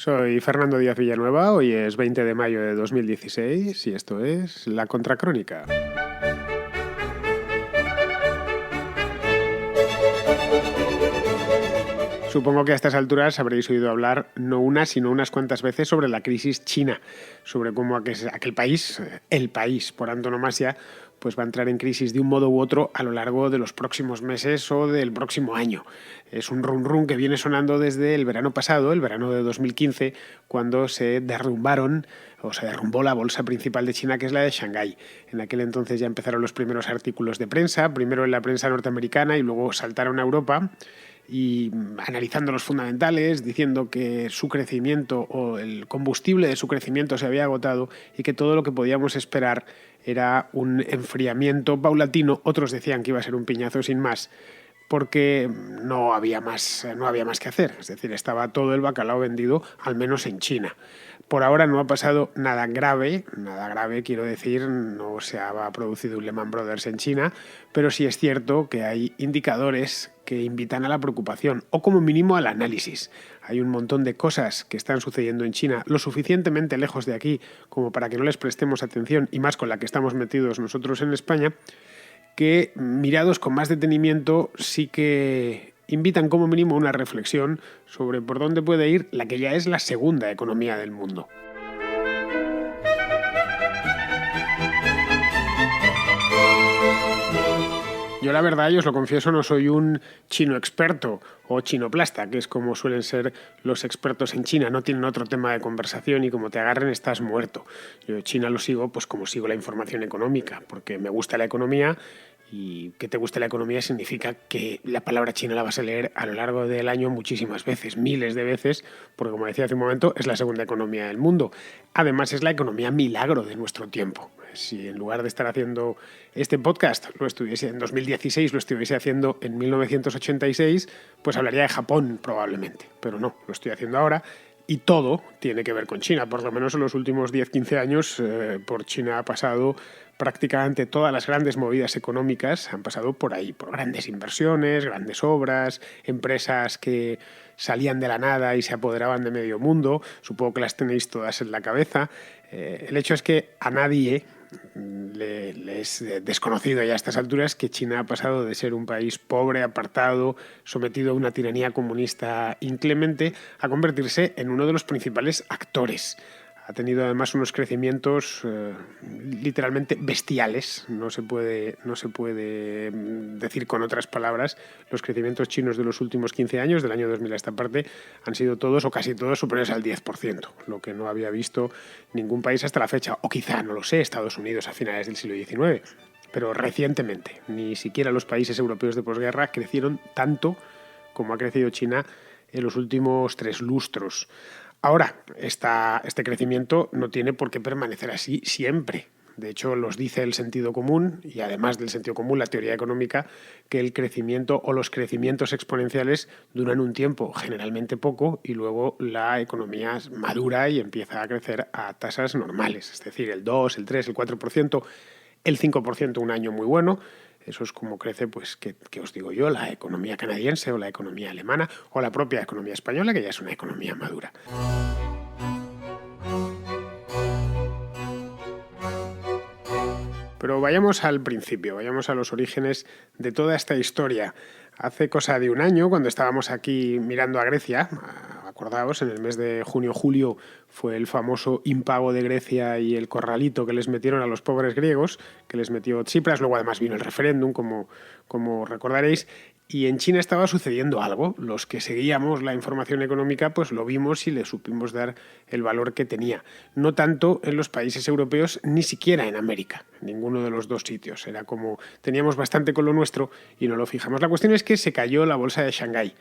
Soy Fernando Díaz Villanueva, hoy es 20 de mayo de 2016 y esto es La Contracrónica. Supongo que a estas alturas habréis oído hablar no una, sino unas cuantas veces sobre la crisis china, sobre cómo aquel país, el país por antonomasia, pues va a entrar en crisis de un modo u otro a lo largo de los próximos meses o del próximo año. Es un rum que viene sonando desde el verano pasado, el verano de 2015, cuando se derrumbó la bolsa principal de China, que es la de Shanghái. En aquel entonces ya empezaron los primeros artículos de prensa, primero en la prensa norteamericana y luego saltaron a Europa, y analizando los fundamentales, diciendo que su crecimiento o el combustible de su crecimiento se había agotado y que todo lo que podíamos esperar era un enfriamiento paulatino. Otros decían que iba a ser un piñazo sin más, porque no había más que hacer. Es decir, estaba todo el bacalao vendido, al menos en China. Por ahora no ha pasado nada grave, quiero decir, no se ha producido un Lehman Brothers en China, pero sí es cierto que hay indicadores que invitan a la preocupación o como mínimo al análisis. Hay un montón de cosas que están sucediendo en China lo suficientemente lejos de aquí como para que no les prestemos atención, y más con la que estamos metidos nosotros en España, que mirados con más detenimiento sí que invitan como mínimo una reflexión sobre por dónde puede ir la que ya es la segunda economía del mundo. Yo la verdad, y os lo confieso, no soy un chino experto o chinoplasta, que es como suelen ser los expertos en China. No tienen otro tema de conversación y como te agarren estás muerto. Yo China lo sigo pues como sigo la información económica, porque me gusta la economía, y que te guste la economía significa que la palabra china la vas a leer a lo largo del año muchísimas veces, miles de veces, porque como decía hace un momento, es la segunda economía del mundo. Además es la economía milagro de nuestro tiempo. Si en lugar de estar haciendo este podcast lo estuviese en 2016, lo estuviese haciendo en 1986, pues hablaría de Japón probablemente, pero no, lo estoy haciendo ahora. Y todo tiene que ver con China. Por lo menos en los últimos 10-15 años por China ha pasado prácticamente todas las grandes movidas económicas, han pasado por ahí, por grandes inversiones, grandes obras, empresas que salían de la nada y se apoderaban de medio mundo. Supongo que las tenéis todas en la cabeza. El hecho es que a nadie le es desconocido ya a estas alturas que China ha pasado de ser un país pobre, apartado, sometido a una tiranía comunista inclemente, a convertirse en uno de los principales actores. Ha tenido además unos crecimientos literalmente bestiales. No se puede decir con otras palabras. Los crecimientos chinos de los últimos 15 años, del año 2000 a esta parte, han sido todos o casi todos superiores al 10%, lo que no había visto ningún país hasta la fecha. O quizá, no lo sé, Estados Unidos a finales del siglo XIX. Pero recientemente, ni siquiera los países europeos de posguerra crecieron tanto como ha crecido China en los últimos 3 lustros. Ahora, este crecimiento no tiene por qué permanecer así siempre. De hecho, los dice el sentido común, y además del sentido común, la teoría económica, que el crecimiento o los crecimientos exponenciales duran un tiempo, generalmente poco, y luego la economía madura y empieza a crecer a tasas normales, es decir, el 2, el 3, el 4%, el 5% un año muy bueno. Eso es como crece, pues, ¿qué os digo yo? La economía canadiense o la economía alemana o la propia economía española, que ya es una economía madura. Pero vayamos al principio, vayamos a los orígenes de toda esta historia. Hace cosa de un año, cuando estábamos aquí mirando a Grecia, acordaos, en el mes de junio-julio fue el famoso impago de Grecia y el corralito que les metieron a los pobres griegos, que les metió Tsipras. Luego además vino el referéndum, como recordaréis, y en China estaba sucediendo algo. Los que seguíamos la información económica pues lo vimos y le supimos dar el valor que tenía. No tanto en los países europeos, ni siquiera en América, en ninguno de los dos sitios. Era como teníamos bastante con lo nuestro y no lo fijamos. La cuestión es que se cayó la bolsa de Shanghái.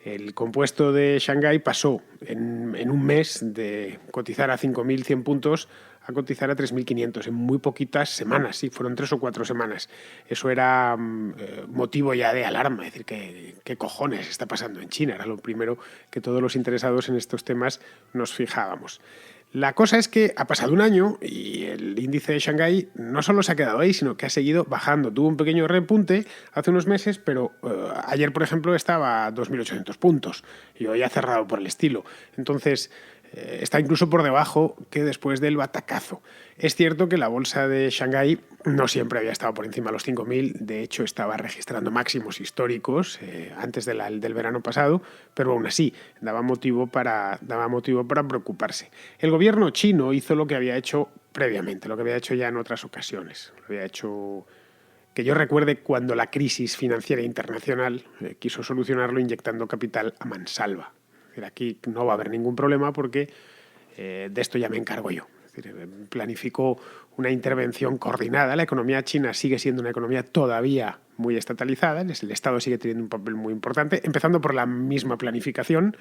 El compuesto de Shanghái pasó en un mes de cotizar a 5.100 puntos a cotizar a 3.500 en muy poquitas semanas, sí, fueron 3 o 4 semanas. Eso era motivo ya de alarma, es decir, ¿qué cojones está pasando en China? Era lo primero que todos los interesados en estos temas nos fijábamos. La cosa es que ha pasado un año y el índice de Shanghái no solo se ha quedado ahí, sino que ha seguido bajando. Tuvo un pequeño repunte hace unos meses, pero ayer, por ejemplo, estaba a 2.800 puntos y hoy ha cerrado por el estilo. Entonces, Está incluso por debajo que después del batacazo. Es cierto que la bolsa de Shanghái no siempre había estado por encima de los 5.000, de hecho estaba registrando máximos históricos antes del verano pasado, pero aún así daba motivo para preocuparse. El gobierno chino hizo lo que había hecho previamente, lo que había hecho ya en otras ocasiones. Lo había hecho, que yo recuerde, cuando la crisis financiera internacional quiso solucionarlo inyectando capital a mansalva. Aquí no va a haber ningún problema porque de esto ya me encargo yo. Es decir, planificó una intervención coordinada. La economía china sigue siendo una economía todavía muy estatalizada. El Estado sigue teniendo un papel muy importante, empezando por la misma planificación.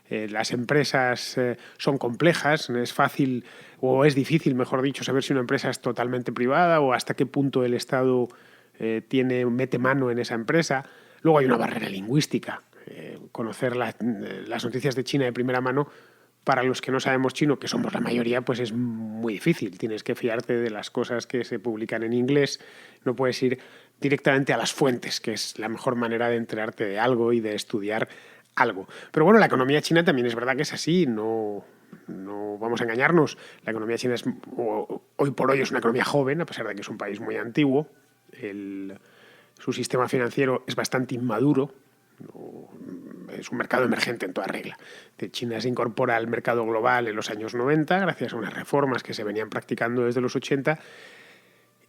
Las empresas son complejas, es fácil o es difícil, mejor dicho, saber si una empresa es totalmente privada o hasta qué punto el Estado mete mano en esa empresa. Luego hay una barrera lingüística. Conocer las noticias de China de primera mano, para los que no sabemos chino, que somos la mayoría, pues es muy difícil. Tienes que fiarte de las cosas que se publican en inglés, no puedes ir directamente a las fuentes, que es la mejor manera de enterarte de algo y de estudiar algo. Pero bueno, la economía china también es verdad que es así, no vamos a engañarnos. La economía china hoy por hoy es una economía joven, a pesar de que es un país muy antiguo. Su sistema financiero es bastante inmaduro. Es un mercado emergente en toda regla. China se incorpora al mercado global en los años 90 gracias a unas reformas que se venían practicando desde los 80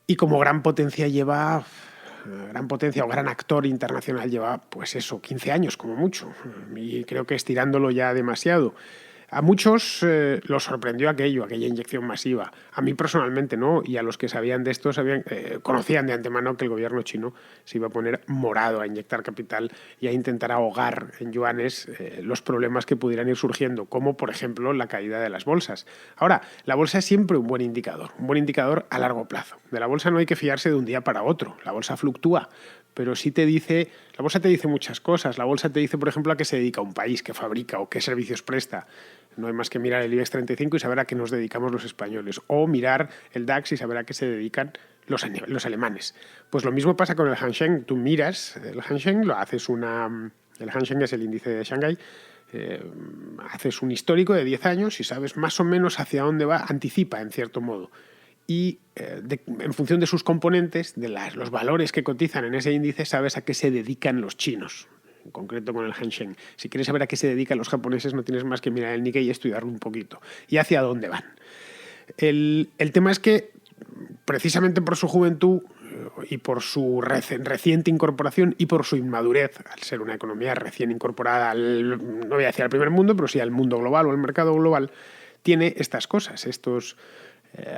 y como gran potencia o gran actor internacional lleva, pues eso, 15 años como mucho, y creo que estirándolo ya demasiado. A muchos los sorprendió aquella inyección masiva. A mí personalmente no, y a los que sabían de esto conocían de antemano que el gobierno chino se iba a poner morado a inyectar capital y a intentar ahogar en yuanes los problemas que pudieran ir surgiendo, como por ejemplo la caída de las bolsas. Ahora, la bolsa es siempre un buen indicador a largo plazo. De la bolsa no hay que fiarse de un día para otro, la bolsa fluctúa. Pero sí la bolsa te dice muchas cosas. La bolsa te dice, por ejemplo, a qué se dedica un país, qué fabrica o qué servicios presta. No hay más que mirar el IBEX 35 y saber a qué nos dedicamos los españoles. O mirar el DAX y saber a qué se dedican los alemanes. Pues lo mismo pasa con el Hang Seng. Tú miras el Hang Seng, el Hang Seng es el índice de Shanghái, haces un histórico de 10 años y sabes más o menos hacia dónde va, anticipa en cierto modo. Y en función de sus componentes, de los valores que cotizan en ese índice, sabes a qué se dedican los chinos, en concreto con el Hang Seng. Si quieres saber a qué se dedican los japoneses, no tienes más que mirar el Nikkei y estudiarlo un poquito. Y hacia dónde van. El tema es que, precisamente por su juventud y por su reciente incorporación y por su inmadurez, al ser una economía recién incorporada, no voy a decir al primer mundo, pero sí al mundo global o al mercado global, tiene estas cosas, estos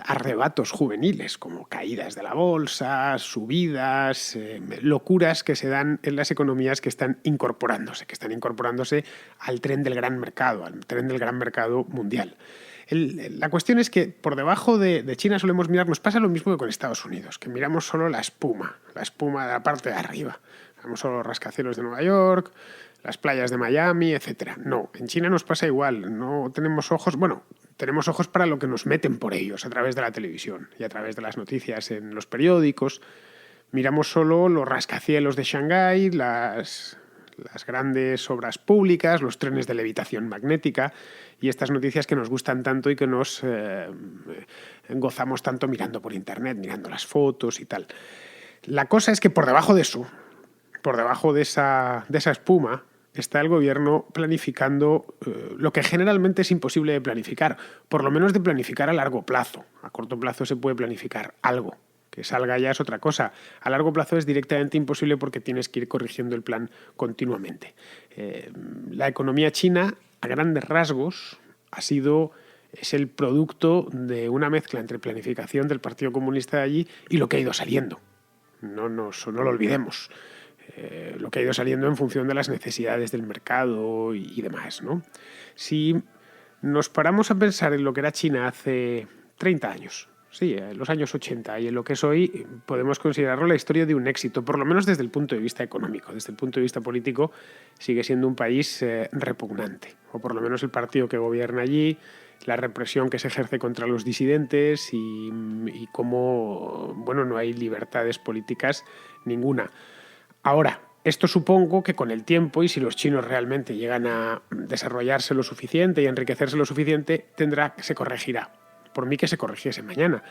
arrebatos juveniles, como caídas de la bolsa, subidas, locuras que se dan en las economías que están incorporándose al tren del gran mercado, al tren del gran mercado mundial. La cuestión es que por debajo de China solemos mirar, nos pasa lo mismo que con Estados Unidos, que miramos solo la espuma de la parte de arriba. Miramos solo los rascacielos de Nueva York, las playas de Miami, etc. No, en China nos pasa igual, no tenemos ojos, tenemos ojos para lo que nos meten por ellos a través de la televisión y a través de las noticias en los periódicos. Miramos solo los rascacielos de Shanghái, las grandes obras públicas, los trenes de levitación magnética y estas noticias que nos gustan tanto y que nos gozamos tanto mirando por internet, mirando las fotos y tal. La cosa es que por debajo de esa espuma, está el gobierno planificando lo que generalmente es imposible de planificar, por lo menos de planificar a largo plazo. A corto plazo se puede planificar algo, que salga ya es otra cosa. A largo plazo es directamente imposible porque tienes que ir corrigiendo el plan continuamente. La economía china, a grandes rasgos, es el producto de una mezcla entre planificación del Partido Comunista de allí y lo que ha ido saliendo. No lo olvidemos. Lo que ha ido saliendo en función de las necesidades del mercado y demás, ¿no? Si nos paramos a pensar en lo que era China hace 30 años, sí, en los años 80 y en lo que es hoy, podemos considerarlo la historia de un éxito, por lo menos desde el punto de vista económico. Desde el punto de vista político sigue siendo un país repugnante, o por lo menos el partido que gobierna allí, la represión que se ejerce contra los disidentes y cómo, no hay libertades políticas ninguna. Ahora, Esto supongo que con el tiempo, y si los chinos realmente llegan a desarrollarse lo suficiente y enriquecerse lo suficiente, se corregirá. Por mí que se corrigiese mañana.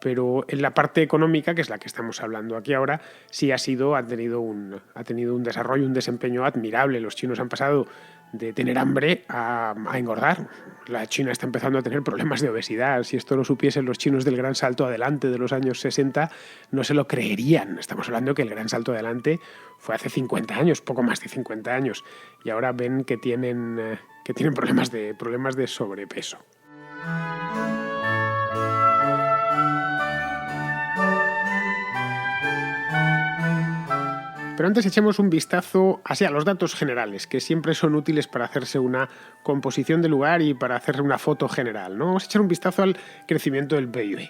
Pero en la parte económica, que es la que estamos hablando aquí ahora, sí ha tenido un desarrollo, un desempeño admirable. Los chinos han pasado de tener hambre a engordar. La China está empezando a tener problemas de obesidad. Si esto lo supiesen los chinos del gran salto adelante de los años 60, no se lo creerían. Estamos hablando que el gran salto adelante fue hace 50 años, poco más de 50 años, y ahora ven que tienen problemas de sobrepeso. Pero antes echemos un vistazo así a los datos generales, que siempre son útiles para hacerse una composición del lugar y para hacer una foto general, ¿no? Vamos a echar un vistazo al crecimiento del PIB.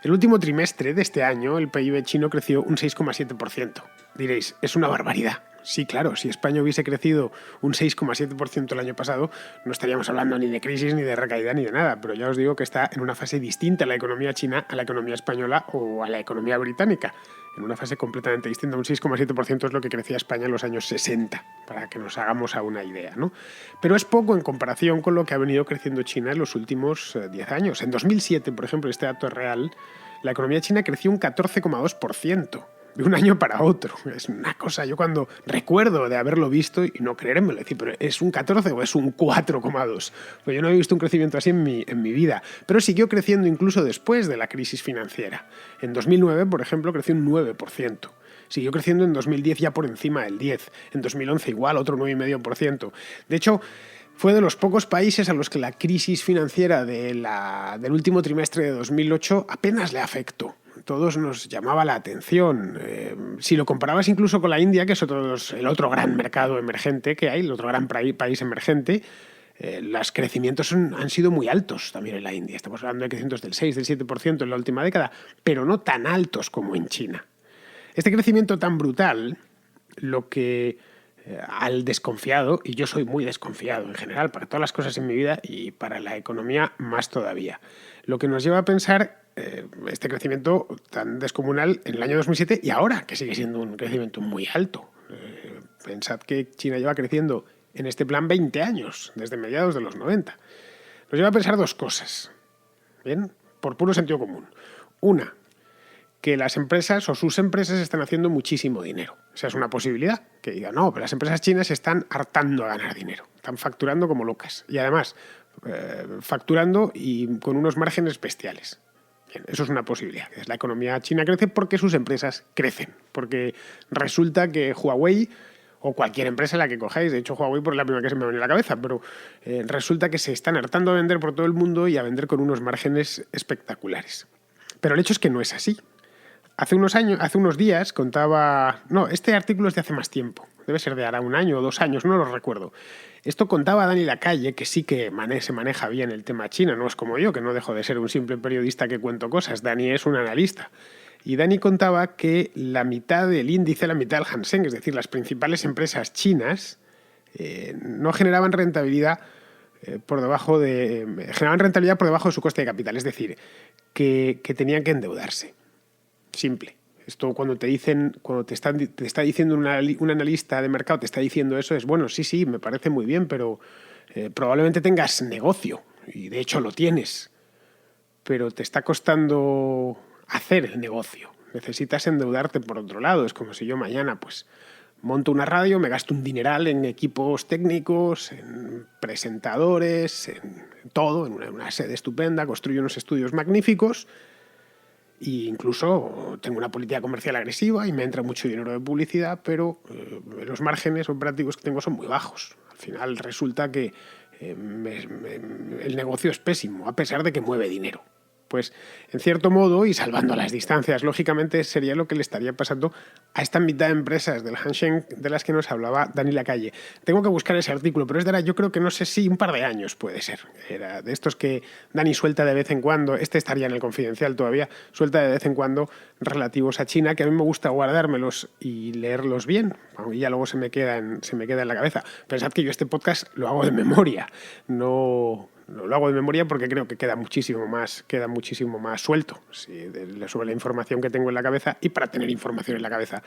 El último trimestre de este año, el PIB chino creció un 6,7%. Diréis, es una barbaridad. Sí, claro, si España hubiese crecido un 6,7% el año pasado, no estaríamos hablando ni de crisis, ni de recaída, ni de nada. Pero ya os digo que está en una fase distinta la economía china a la economía española o a la economía británica. En una fase completamente distinta. Un 6,7% es lo que crecía España en los años 60, para que nos hagamos a una idea, ¿no? Pero es poco en comparación con lo que ha venido creciendo China en los últimos 10 años. En 2007, por ejemplo, este dato es real, la economía china creció un 14,2%. De un año para otro. Es una cosa, yo cuando recuerdo de haberlo visto y no creérmelo, decir, pero ¿es un 14 o es un 4,2? Pues yo no he visto un crecimiento así en mi vida, pero siguió creciendo incluso después de la crisis financiera. En 2009, por ejemplo, creció un 9%. Siguió creciendo en 2010 ya por encima del 10%. En 2011 igual, otro 9,5%. De hecho, fue de los pocos países a los que la crisis financiera del último trimestre de 2008 apenas le afectó. Todos nos llamaba la atención. Si lo comparabas incluso con la India, que es el otro gran mercado emergente que hay, el otro gran país emergente, los crecimientos han sido muy altos también en la India. Estamos hablando de crecimientos del 6, del 7% en la última década, pero no tan altos como en China. Este crecimiento tan brutal, lo que al desconfiado, y yo soy muy desconfiado en general para todas las cosas en mi vida y para la economía más todavía, lo que nos lleva a pensar este crecimiento tan descomunal en el año 2007 y ahora, que sigue siendo un crecimiento muy alto. Pensad que China lleva creciendo en este plan 20 años, desde mediados de los 90. Nos lleva a pensar dos cosas, ¿bien? Por puro sentido común. Una, que las empresas o sus empresas están haciendo muchísimo dinero. Esa es una posibilidad, que digan, no, pero las empresas chinas se están hartando a ganar dinero. Están facturando como locas. Y además, facturando y con unos márgenes bestiales. Bien, eso es una posibilidad. La economía china crece porque sus empresas crecen. Porque resulta que Huawei, o cualquier empresa en la que cojáis, de hecho Huawei por la primera que se me viene a la cabeza, pero resulta que se están hartando a vender por todo el mundo y a vender con unos márgenes espectaculares. Pero el hecho es que no es así. Hace unos días contaba... No, este artículo es de hace más tiempo. Debe ser de ahora un año o 2 años, no lo recuerdo. Esto contaba Dani Lacalle, que sí que se maneja bien el tema China, no es como yo, que no dejo de ser un simple periodista que cuento cosas. Dani es un analista. Y Dani contaba que la mitad del índice, la mitad del Hang Seng, es decir, las principales empresas chinas, no generaban rentabilidad generaban rentabilidad por debajo de su coste de capital. Es decir, que tenían que endeudarse. Simple. Esto cuando te está diciendo un analista de mercado, te está diciendo eso, es bueno, sí, me parece muy bien, pero probablemente tengas negocio, y de hecho lo tienes, pero te está costando hacer el negocio. Necesitas endeudarte por otro lado. Es como si yo mañana pues monto una radio, me gasto un dineral en equipos técnicos, en presentadores, en todo, en una sede estupenda, construyo unos estudios magníficos, e incluso tengo una política comercial agresiva y me entra mucho dinero de publicidad, pero los márgenes operativos que tengo son muy bajos. Al final resulta que el negocio es pésimo, a pesar de que mueve dinero. Pues, en cierto modo, y salvando las distancias, lógicamente sería lo que le estaría pasando a esta mitad de empresas del Hang Seng de las que nos hablaba Dani Lacalle. Tengo que buscar ese artículo, pero es de ahora, yo creo que no sé si un par de años puede ser. Era de estos que Dani suelta de vez en cuando, este estaría en el Confidencial todavía, suelta de vez en cuando relativos a China, que a mí me gusta guardármelos y leerlos bien, y ya luego se me queda en la cabeza. Pensad que yo este podcast lo hago de memoria, no lo hago de memoria porque creo que queda muchísimo más suelto sobre la información que tengo en la cabeza, y para tener información en la cabeza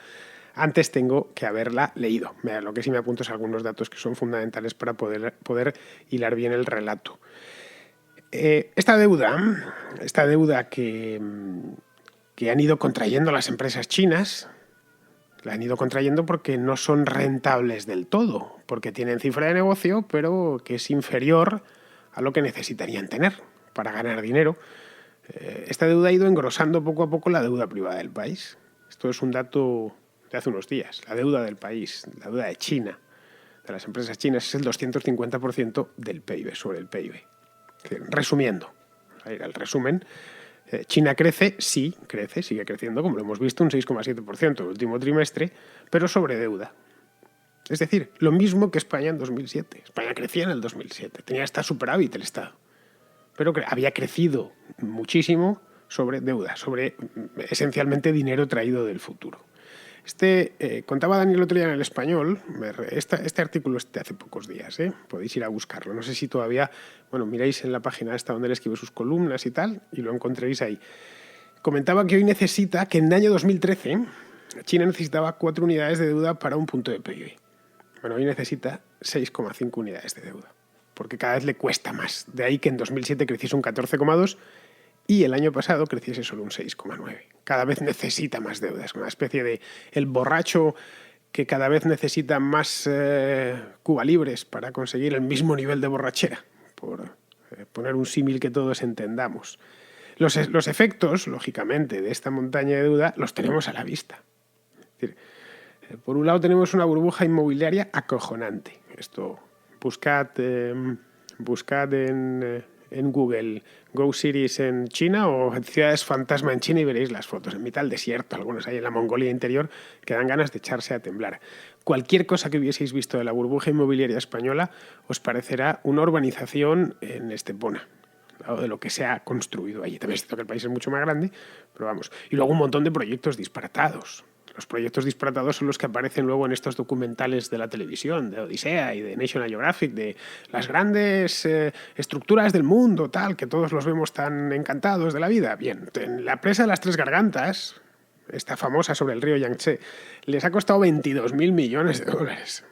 antes tengo que haberla leído. Mira, lo que sí me apunto es algunos datos que son fundamentales para poder hilar bien el relato. Esta deuda que han ido contrayendo las empresas chinas, la han ido contrayendo porque no son rentables del todo, porque tienen cifra de negocio, pero que es inferior a lo que necesitarían tener para ganar dinero. Esta deuda ha ido engrosando poco a poco la deuda privada del país. Esto es un dato de hace unos días. La deuda del país, la deuda de China, de las empresas chinas, es el 250% del PIB, sobre el PIB. Resumiendo, el resumen, China crece, sigue creciendo, como lo hemos visto, un 6,7% el último trimestre, pero sobre deuda. Es decir, lo mismo que España en 2007. España crecía en el 2007, tenía hasta superávit el Estado, pero había crecido muchísimo sobre deuda, sobre esencialmente dinero traído del futuro. Contaba Daniel el otro día en El Español, este artículo es de hace pocos días, podéis ir a buscarlo. No sé si todavía, miráis en la página esta donde él escribe sus columnas y tal, y lo encontraréis ahí. Comentaba que que en el año 2013 China necesitaba 4 unidades de deuda para un punto de PIB. Bueno, hoy necesita 6,5 unidades de deuda, porque cada vez le cuesta más. De ahí que en 2007 creciese un 14,2 y el año pasado creciese solo un 6,9. Cada vez necesita más deuda. Es una especie de el borracho que cada vez necesita más Cuba libres para conseguir el mismo nivel de borrachera, por poner un símil que todos entendamos. Los efectos, lógicamente, de esta montaña de deuda los tenemos a la vista. Es decir, por un lado tenemos una burbuja inmobiliaria acojonante. Buscad en Google Go Cities en China o ciudades fantasma en China y veréis las fotos. En mitad del desierto, algunos hay en la Mongolia interior, que dan ganas de echarse a temblar. Cualquier cosa que hubieseis visto de la burbuja inmobiliaria española os parecerá una urbanización en Estepona, al lado de lo que se ha construido allí. También es cierto que el país es mucho más grande, pero vamos. Y luego un montón de proyectos disparatados. Los proyectos disparatados son los que aparecen luego en estos documentales de la televisión, de Odisea y de National Geographic, de las grandes estructuras del mundo, tal, que todos los vemos tan encantados de la vida. Bien, en la presa de las Tres Gargantas, esta famosa sobre el río Yangtze, les ha costado 22.000 millones de dólares.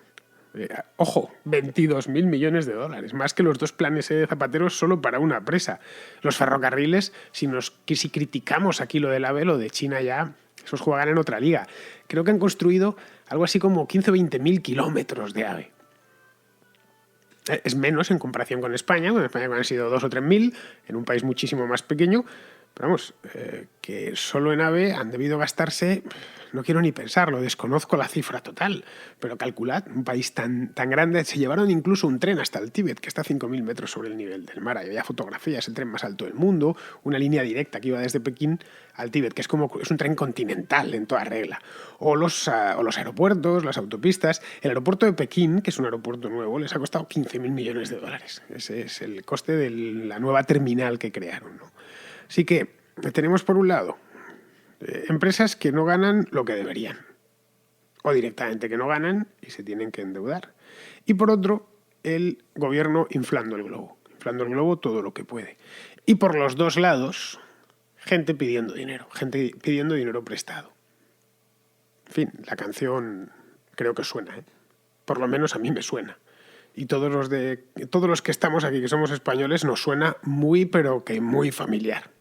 Ojo, 22.000 millones de dólares, más que los 2 planes de Zapatero solo para una presa. Los ferrocarriles, si criticamos aquí lo del AVE, lo de China ya, esos juegan en otra liga. Creo que han construido algo así como 15 o 20.000 kilómetros de AVE. Es menos en comparación con España. Bueno, en España han sido 2 o 3.000, en un país muchísimo más pequeño. Pero vamos, que solo en AVE han debido gastarse, no quiero ni pensarlo, desconozco la cifra total, pero calculad, un país tan grande, se llevaron incluso un tren hasta el Tíbet, que está a 5.000 metros sobre el nivel del mar. Había fotografías, el tren más alto del mundo, una línea directa que iba desde Pekín al Tíbet, que es un tren continental en toda regla. O los aeropuertos, las autopistas. El aeropuerto de Pekín, que es un aeropuerto nuevo, les ha costado 15.000 millones de dólares. Ese es el coste de la nueva terminal que crearon, ¿no? Así que tenemos por un lado empresas que no ganan lo que deberían, o directamente que no ganan y se tienen que endeudar. Y por otro, el gobierno inflando el globo todo lo que puede. Y por los dos lados, gente pidiendo dinero prestado. En fin, la canción creo que suena, por lo menos a mí me suena. Y todos los que estamos aquí, que somos españoles, nos suena muy, pero que muy familiar.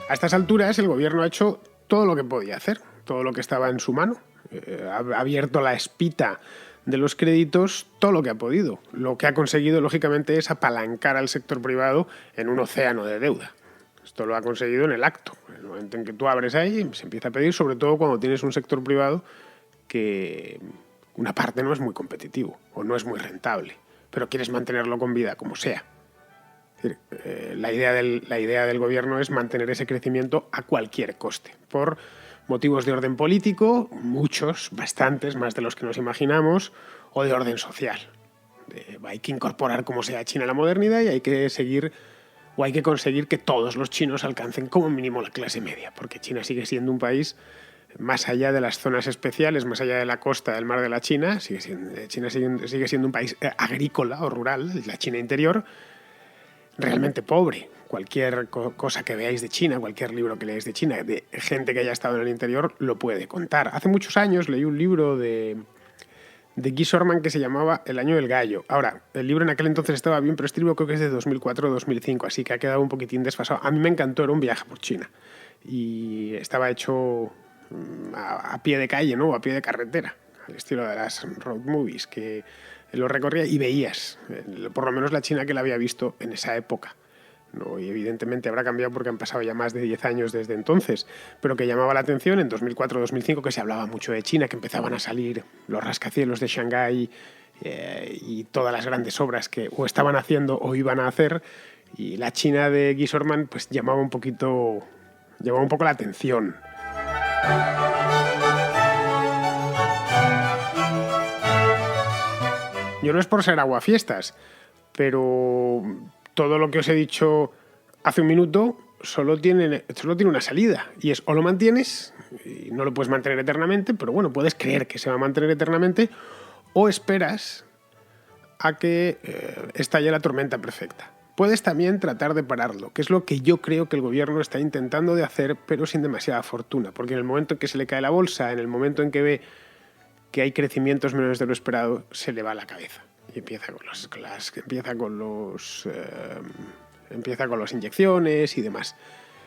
A estas alturas el gobierno ha hecho todo lo que podía hacer, todo lo que estaba en su mano. Ha abierto la espita de los créditos todo lo que ha podido. Lo que ha conseguido, lógicamente, es apalancar al sector privado en un océano de deuda. Esto lo ha conseguido en el acto. En el momento en que tú abres ahí, se empieza a pedir, sobre todo cuando tienes un sector privado que una parte no es muy competitivo o no es muy rentable, pero quieres mantenerlo con vida, como sea. Es decir, la idea del gobierno es mantener ese crecimiento a cualquier coste, por motivos de orden político, muchos, bastantes, más de los que nos imaginamos, o de orden social. Hay que incorporar como sea a China a la modernidad y hay que conseguir que todos los chinos alcancen como mínimo la clase media, porque China sigue siendo un país, más allá de las zonas especiales, más allá de la costa del mar de la China, China sigue siendo un país agrícola o rural, la China interior, realmente pobre. Cualquier cosa que veáis de China, cualquier libro que leáis de China, de gente que haya estado en el interior, lo puede contar. Hace muchos años leí un libro de Guy Sorman que se llamaba El año del gallo. Ahora, el libro en aquel entonces estaba bien, pero este libro creo que es de 2004 o 2005, así que ha quedado un poquitín desfasado. A mí me encantó, era un viaje por China. Y estaba hecho a pie de calle, ¿no? A pie de carretera, al estilo de las road movies, que lo recorría y veías, por lo menos la China que la había visto en esa época. ¿No? Y evidentemente habrá cambiado porque han pasado ya más de 10 años desde entonces, pero que llamaba la atención en 2004-2005 que se hablaba mucho de China, que empezaban a salir los rascacielos de Shanghái y todas las grandes obras que o estaban haciendo o iban a hacer, y la China de Guy Sorman pues llamaba un poco la atención. Yo no es por ser aguafiestas, pero todo lo que os he dicho hace un minuto solo tiene una salida, y es o lo mantienes, y no lo puedes mantener eternamente, pero bueno, puedes creer que se va a mantener eternamente, o esperas a que estalle la tormenta perfecta. Puedes también tratar de pararlo, que es lo que yo creo que el gobierno está intentando de hacer, pero sin demasiada fortuna, porque en el momento en que se le cae la bolsa, en el momento en que ve que hay crecimientos menores de lo esperado, se le va la cabeza y empieza con las inyecciones y demás.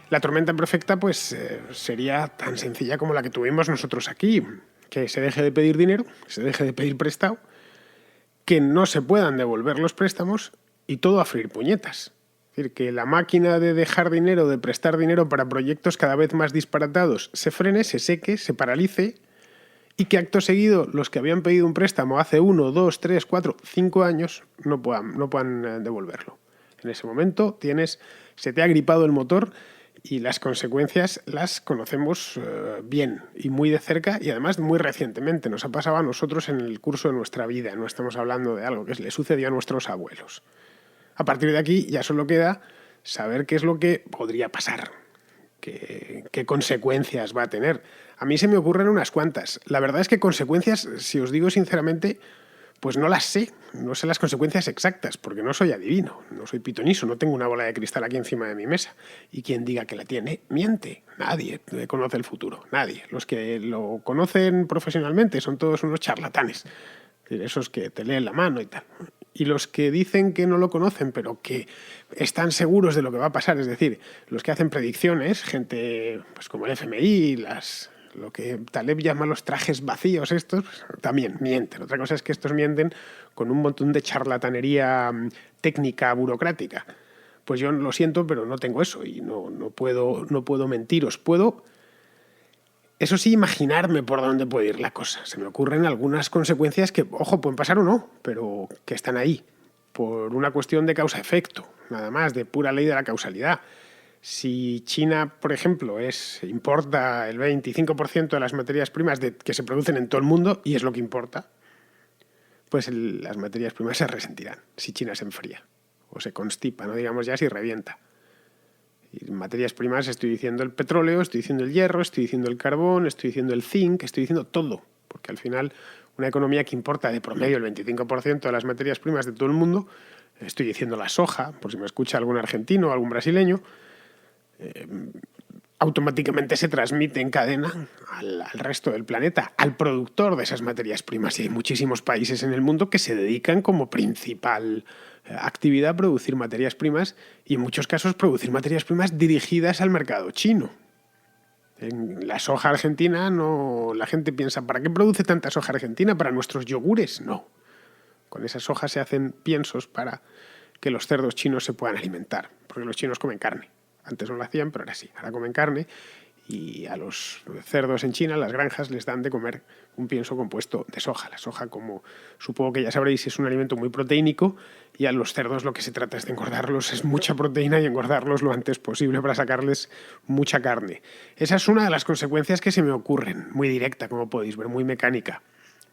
La tormenta perfecta pues sería tan sencilla como la que tuvimos nosotros aquí, que se deje de pedir dinero, se deje de pedir prestado, que no se puedan devolver los préstamos y todo a freír puñetas. Es decir, que la máquina de dejar dinero, de prestar dinero para proyectos cada vez más disparatados se frene, se seque, se paralice, y que acto seguido los que habían pedido un préstamo hace 1, 2, 3, 4, 5 años no puedan devolverlo. En ese momento se te ha gripado el motor y las consecuencias las conocemos bien y muy de cerca, y además muy recientemente. Nos ha pasado a nosotros en el curso de nuestra vida, no estamos hablando de algo que le sucedió a nuestros abuelos. A partir de aquí ya solo queda saber qué es lo que podría pasar, qué consecuencias va a tener. A mí se me ocurren unas cuantas. La verdad es que consecuencias, si os digo sinceramente, pues no las sé. No sé las consecuencias exactas, porque no soy adivino, no soy pitoniso, no tengo una bola de cristal aquí encima de mi mesa. Y quien diga que la tiene, miente. Nadie conoce el futuro, nadie. Los que lo conocen profesionalmente son todos unos charlatanes. Esos que te leen la mano y tal. Y los que dicen que no lo conocen, pero que están seguros de lo que va a pasar, es decir, los que hacen predicciones, gente pues como el FMI, lo que Taleb llama los trajes vacíos estos, también mienten. Otra cosa es que estos mienten con un montón de charlatanería técnica, burocrática. Pues yo lo siento, pero no tengo eso y no puedo mentiros. Puedo, eso sí, imaginarme por dónde puede ir la cosa. Se me ocurren algunas consecuencias que, ojo, pueden pasar o no, pero que están ahí, por una cuestión de causa-efecto, nada más, de pura ley de la causalidad. Si China, por ejemplo, importa el 25% de las materias primas que se producen en todo el mundo, y es lo que importa, pues las materias primas se resentirán si China se enfría o se constipa, no digamos ya si revienta. Y materias primas estoy diciendo el petróleo, estoy diciendo el hierro, estoy diciendo el carbón, estoy diciendo el zinc, estoy diciendo todo, porque al final una economía que importa de promedio el 25% de las materias primas de todo el mundo, estoy diciendo la soja, por si me escucha algún argentino o algún brasileño, automáticamente se transmite en cadena al resto del planeta, al productor de esas materias primas. Y hay muchísimos países en el mundo que se dedican como principal actividad a producir materias primas, y en muchos casos producir materias primas dirigidas al mercado chino. En la soja argentina la gente piensa, ¿para qué produce tanta soja argentina? ¿Para nuestros yogures? No. Con esa soja se hacen piensos para que los cerdos chinos se puedan alimentar, porque los chinos comen carne. Antes no lo hacían, pero ahora sí. Ahora comen carne, y a los cerdos en China, las granjas, les dan de comer un pienso compuesto de soja. La soja, como supongo que ya sabréis, es un alimento muy proteínico, y a los cerdos lo que se trata es de engordarlos. Es mucha proteína y engordarlos lo antes posible para sacarles mucha carne. Esa es una de las consecuencias que se me ocurren, muy directa, como podéis ver, muy mecánica.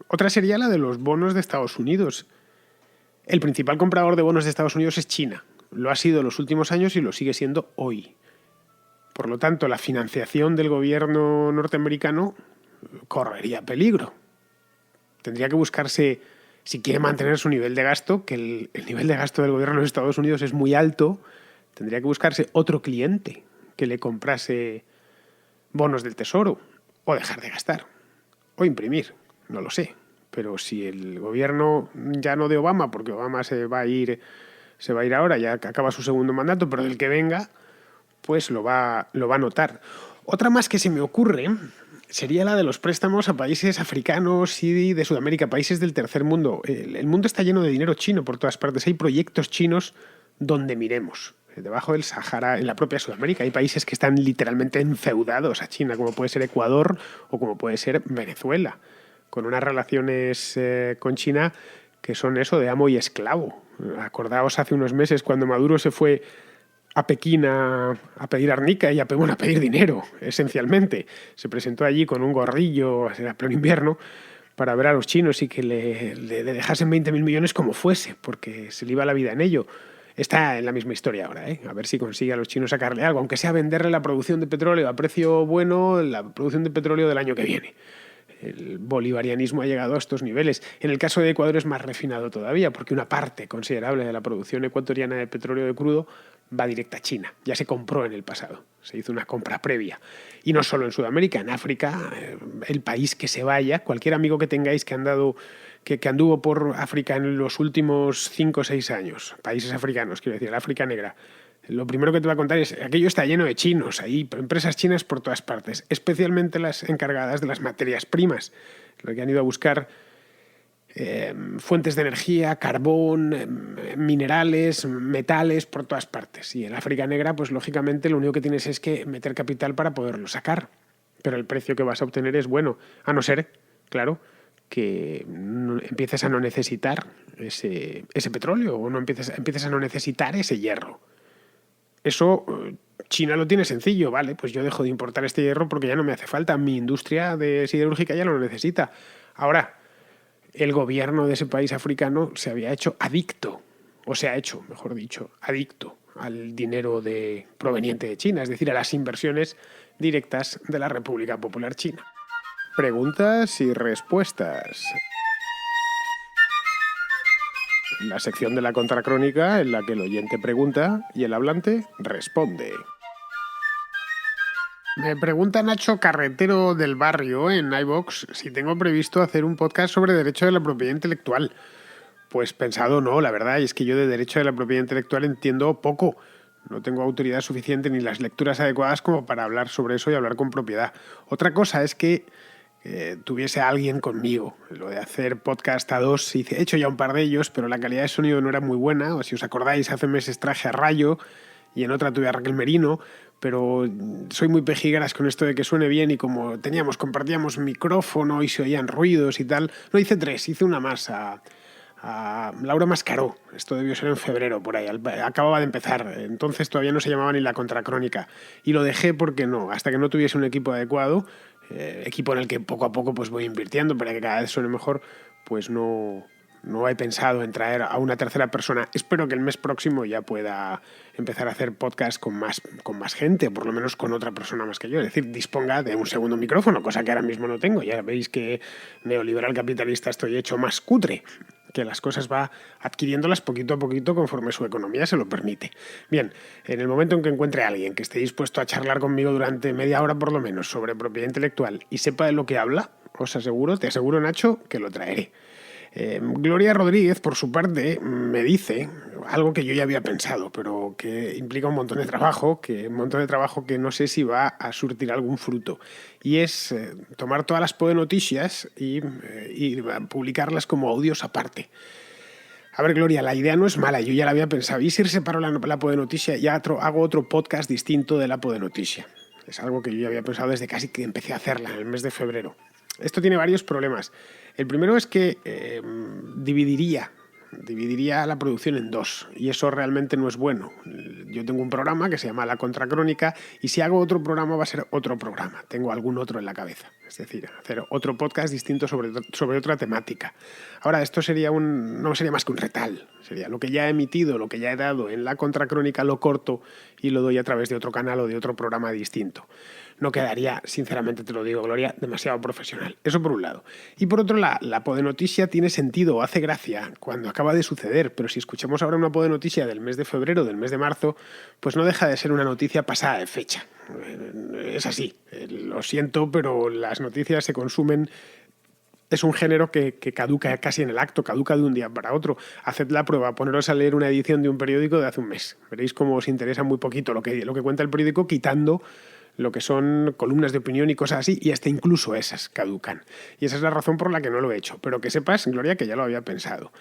Otra sería la de los bonos de Estados Unidos. El principal comprador de bonos de Estados Unidos es China. Lo ha sido en los últimos años y lo sigue siendo hoy. Por lo tanto, la financiación del gobierno norteamericano correría peligro. Tendría que buscarse si quiere mantener su nivel de gasto, que el nivel de gasto del gobierno de los Estados Unidos es muy alto, tendría que buscarse otro cliente que le comprase bonos del tesoro, o dejar de gastar, o imprimir, no lo sé. Pero si el gobierno, ya no de Obama, porque Obama se va a ir ahora, ya que acaba su segundo mandato, pero del que venga, pues lo va a notar. Otra más que se me ocurre sería la de los préstamos a países africanos y de Sudamérica, países del tercer mundo. El mundo está lleno de dinero chino por todas partes. Hay proyectos chinos donde miremos. Debajo del Sahara, en la propia Sudamérica, hay países que están literalmente enfeudados a China, como puede ser Ecuador o como puede ser Venezuela, con unas relaciones con China que son eso de amo y esclavo. Acordaos hace unos meses cuando Maduro se fue a Pekín a pedir arnica y a pedir dinero, esencialmente. Se presentó allí con un gorrillo a pleno invierno para ver a los chinos y que le dejasen 20.000 millones como fuese, porque se le iba la vida en ello. Está en la misma historia ahora, ¿eh? A ver si consigue a los chinos sacarle algo, aunque sea venderle la producción de petróleo a precio bueno, la producción de petróleo del año que viene. El bolivarianismo ha llegado a estos niveles. En el caso de Ecuador es más refinado todavía, porque una parte considerable de la producción ecuatoriana de petróleo de crudo va directa a China. Ya se compró en el pasado, se hizo una compra previa. Y no solo en Sudamérica, en África, el país que se vaya, cualquier amigo que tengáis que anduvo por África en los últimos 5 o 6 años, países africanos, quiero decir, la África negra, lo primero que te va a contar es aquello está lleno de chinos, hay empresas chinas por todas partes, especialmente las encargadas de las materias primas, lo que han ido a buscar fuentes de energía, carbón, minerales, metales, por todas partes. Y en África negra, pues lógicamente lo único que tienes es que meter capital para poderlo sacar. Pero el precio que vas a obtener es bueno, a no ser, claro, que empieces a no necesitar ese petróleo o no empieces a no necesitar ese hierro. Eso China lo tiene sencillo, vale, pues yo dejo de importar este hierro porque ya no me hace falta, mi industria de siderúrgica ya no lo necesita. Ahora, el gobierno de ese país africano se había hecho adicto, o se ha hecho, mejor dicho, adicto al dinero proveniente de China, es decir, a las inversiones directas de la República Popular China. Preguntas y respuestas. La sección de la contracrónica en la que el oyente pregunta y el hablante responde. Me pregunta Nacho Carretero del Barrio en iVoox si tengo previsto hacer un podcast sobre derecho de la propiedad intelectual. Pues pensado no, la verdad, y es que yo de derecho de la propiedad intelectual entiendo poco. No tengo autoridad suficiente ni las lecturas adecuadas como para hablar sobre eso y hablar con propiedad. Otra cosa es que tuviese a alguien conmigo. Lo de hacer podcast a dos, he hecho ya un par de ellos, pero la calidad de sonido no era muy buena. O si os acordáis, hace meses traje a Rayo y en otra tuve a Raquel Merino, pero soy muy pejigueras con esto de que suene bien y como compartíamos micrófono y se oían ruidos y tal, no hice 3, hice una más a Laura Mascaró. Esto debió ser en febrero, por ahí. Acababa de empezar. Entonces todavía no se llamaba ni La Contracrónica. Y lo dejé porque no, hasta que no tuviese un equipo adecuado, equipo en el que poco a poco pues voy invirtiendo para que cada vez suene mejor, pues no he pensado en traer a una tercera persona. Espero que el mes próximo ya pueda empezar a hacer podcast con más gente, por lo menos con otra persona más que yo. Es decir, disponga de un segundo micrófono, cosa que ahora mismo no tengo. Ya veis que neoliberal capitalista estoy hecho más cutre, que las cosas va adquiriéndolas poquito a poquito conforme su economía se lo permite. Bien, en el momento en que encuentre a alguien que esté dispuesto a charlar conmigo durante media hora por lo menos sobre propiedad intelectual y sepa de lo que habla, te aseguro, Nacho, que lo traeré. Gloria Rodríguez, por su parte, me dice algo que yo ya había pensado, pero que implica un montón de trabajo que no sé si va a surtir algún fruto. Y es tomar todas las podenoticias y publicarlas como audios aparte. A ver, Gloria, la idea no es mala, yo ya la había pensado. Y si separo la podenoticia y hago otro podcast distinto de la podenoticia. Es algo que yo ya había pensado desde casi que empecé a hacerla, en el mes de febrero. Esto tiene varios problemas. El primero es que dividiría la producción en dos, y eso realmente no es bueno. Yo tengo un programa que se llama La Contracrónica, y si hago otro programa va a ser otro programa. Tengo algún otro en la cabeza. Es decir, hacer otro podcast distinto sobre otra temática. Ahora, esto no sería más que un retal. Sería lo que ya he emitido, lo que ya he dado en La Contracrónica, lo corto y lo doy a través de otro canal o de otro programa distinto. no quedaría, sinceramente te lo digo, Gloria, demasiado profesional. Eso por un lado. Y por otro, la podenoticia tiene sentido o hace gracia cuando acaba de suceder, pero si escuchamos ahora una podenoticia del mes de febrero, del mes de marzo, pues no deja de ser una noticia pasada de fecha. Es así, lo siento, pero las noticias se consumen. Es un género que caduca casi en el acto, caduca de un día para otro. Haced la prueba, poneros a leer una edición de un periódico de hace un mes. Veréis cómo os interesa muy poquito lo que cuenta el periódico, quitando lo que son columnas de opinión y cosas así, y hasta incluso esas caducan. Y esa es la razón por la que no lo he hecho. Pero que sepas, Gloria, que ya lo había pensado.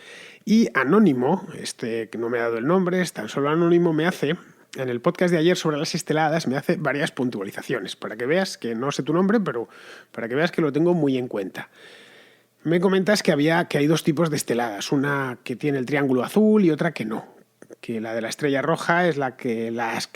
Y Anónimo, que no me ha dado el nombre, es tan solo Anónimo, me hace... En el podcast de ayer sobre las esteladas me hace varias puntualizaciones, para que veas que no sé tu nombre, pero para que veas que lo tengo muy en cuenta. Me comentas que hay dos tipos de esteladas, una que tiene el triángulo azul y otra que no. Que la de la estrella roja es la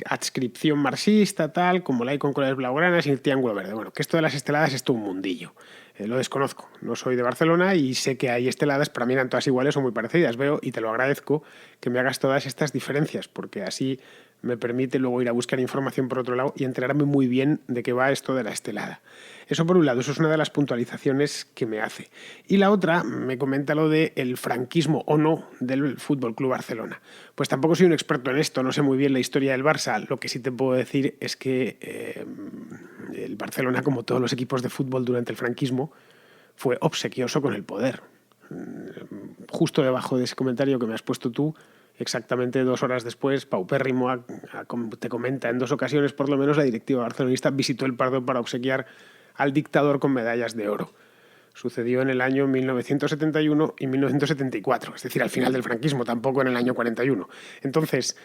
adscripción marxista, tal, como la hay con colores blaugranas y el triángulo verde. Bueno, que esto de las esteladas es todo un mundillo. Lo desconozco. No soy de Barcelona y sé que hay esteladas, para mí eran todas iguales o muy parecidas. Veo y te lo agradezco que me hagas todas estas diferencias, porque así me permite luego ir a buscar información por otro lado y enterarme muy bien de qué va esto de la estelada. Eso por un lado, eso es una de las puntualizaciones que me hace. Y la otra me comenta lo de el franquismo o no del Fútbol Club Barcelona. Pues tampoco soy un experto en esto, no sé muy bien la historia del Barça. Lo que sí te puedo decir es que el Barcelona, como todos los equipos de fútbol durante el franquismo, fue obsequioso con el poder. Justo debajo de ese comentario que me has puesto tú, exactamente 2 horas después, paupérrimo, te comenta, en 2 ocasiones por lo menos la directiva barcelonista visitó el Pardo para obsequiar al dictador con medallas de oro. Sucedió en el año 1971 y 1974, es decir, al final del franquismo, tampoco en el año 41. Entonces,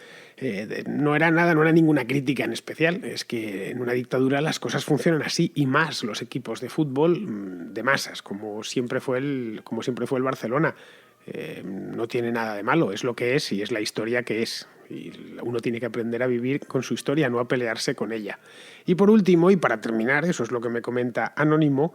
no era ninguna crítica en especial, es que en una dictadura las cosas funcionan así y más los equipos de fútbol de masas, como siempre fue el Barcelona. No tiene nada de malo, es lo que es y es la historia que es. Y uno tiene que aprender a vivir con su historia, no a pelearse con ella. Y por último, y para terminar, eso es lo que me comenta Anónimo,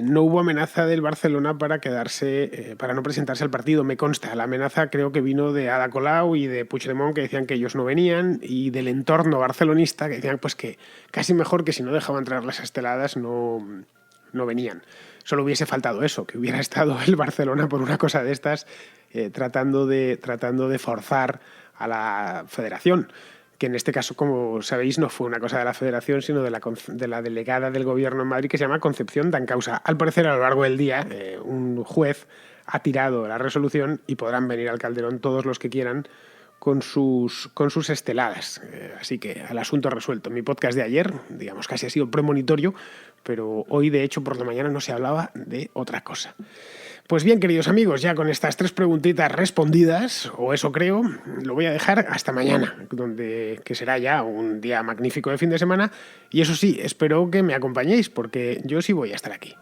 no hubo amenaza del Barcelona para quedarse, para no presentarse al partido, me consta. La amenaza creo que vino de Ada Colau y de Puigdemont, que decían que ellos no venían, y del entorno barcelonista, que decían pues que casi mejor que si no dejaban traer las esteladas no venían. Solo hubiese faltado eso, que hubiera estado el Barcelona por una cosa de estas tratando de forzar a la federación, que en este caso, como sabéis, no fue una cosa de la federación, sino de la delegada del gobierno en Madrid, que se llama Concepción Dancausa. Al parecer, a lo largo del día, un juez ha tirado la resolución y podrán venir al Calderón todos los que quieran con sus esteladas. Así que el asunto resuelto. Mi podcast de ayer, digamos, casi ha sido premonitorio, pero hoy, de hecho, por la mañana no se hablaba de otra cosa. Pues bien, queridos amigos, ya con estas 3 preguntitas respondidas, o eso creo, lo voy a dejar hasta mañana, que será ya un día magnífico de fin de semana. Y eso sí, espero que me acompañéis, porque yo sí voy a estar aquí.